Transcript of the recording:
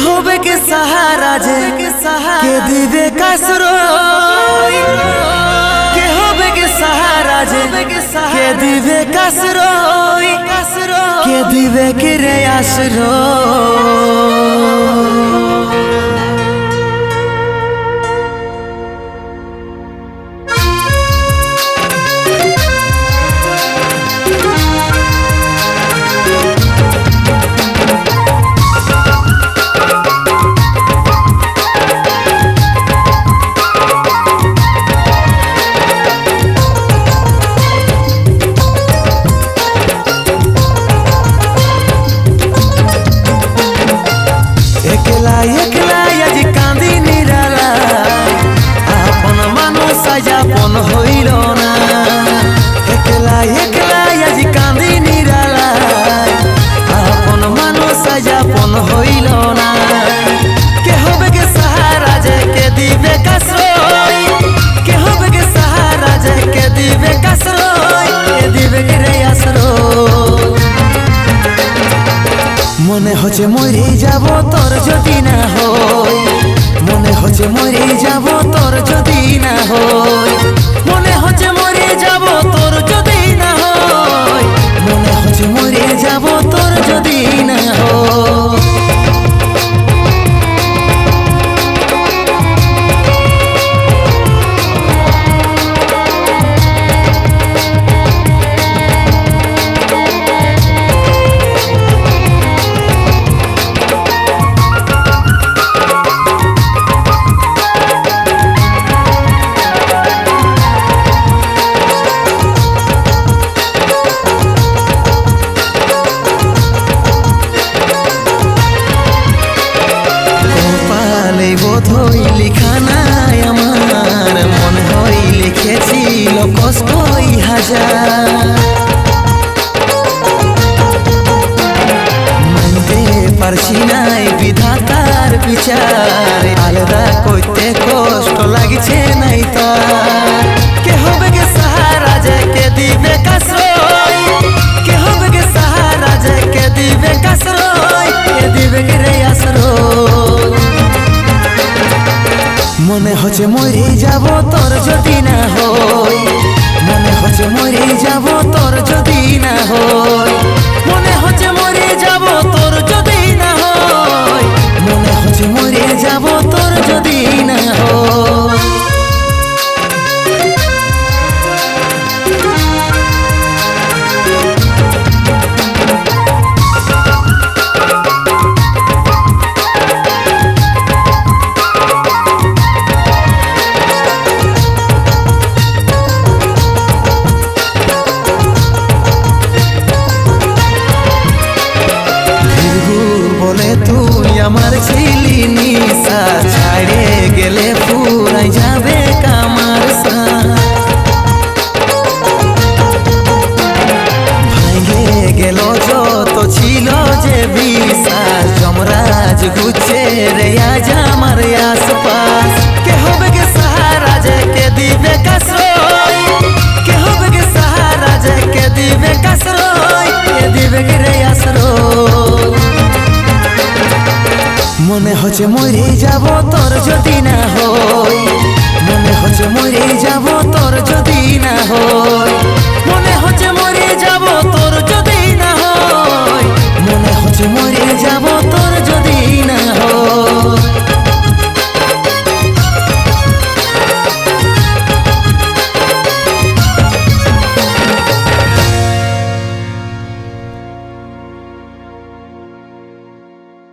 হবে কে সাহারা যে কে দিবে কাসরই কে হবে কে সাহারা যে কে দিবে কাসরই কে দিবে কে রে আশ্রয়। আপন হইল না একলা একলা আজ কাঁদি নিরালায় আপন মানুষ আজ আপন হইল না কে হবে কে সাহারা যে কে দিবে কাশ্রয় কে হবে কে সাহারা যে কে দিবে কাশ্রয় কে দিবে কে রে আশ্রয়। মনে হচ্ছে মরে যাব তোর যদি না হয় মনে হচ্ছে মরে যাব তোর যদি না হয় মনে হচ্ছে মরে যাব তোর যদি না হয় মনে হচ্ছে মরে যাব তোর যদি না হয়। বোধই লেখা নাই আমার মন হই লিখেছিল কষ্টই হাজার মানতে পারছি নাই বিধাতার বিচার আলাদা করতে কষ্ট লাগছে নাই তার কে হবে কে সাহারা যে কে দিবে কাশ্রয় কে হবে কে সাহারা যে কে দিবে কাশ্রয় কে দিবে কে রে আশ্রয়। মনে হচ্ছে মরে যাব তোর যদি না হয় মনে হচ্ছে মরে যাব তোর যদি না হয় মনে হচ্ছে মরে যাব তোর যদি না হয় মনে হচ্ছে মরে যাব তোর যদি না হয়। আমার ছিলি নিশা ছাড়ে গেলে পুরাই যাবে কামার ভাঙে গেল যত ছিল যে বিশ্বাস যমরাজ ঘুরছে রে আজ আমার আশপাশ কে হবে কে সাহারা যে কে দিবে কাশ্রয় কে হবে কে সাহারা যে কে দিবে কাশ্রয় কে দিবে কে রে আশ্রয়। মনে হচ্ছে মরে যাব তোর যদি না হয় মনে হচ্ছে মরে যাব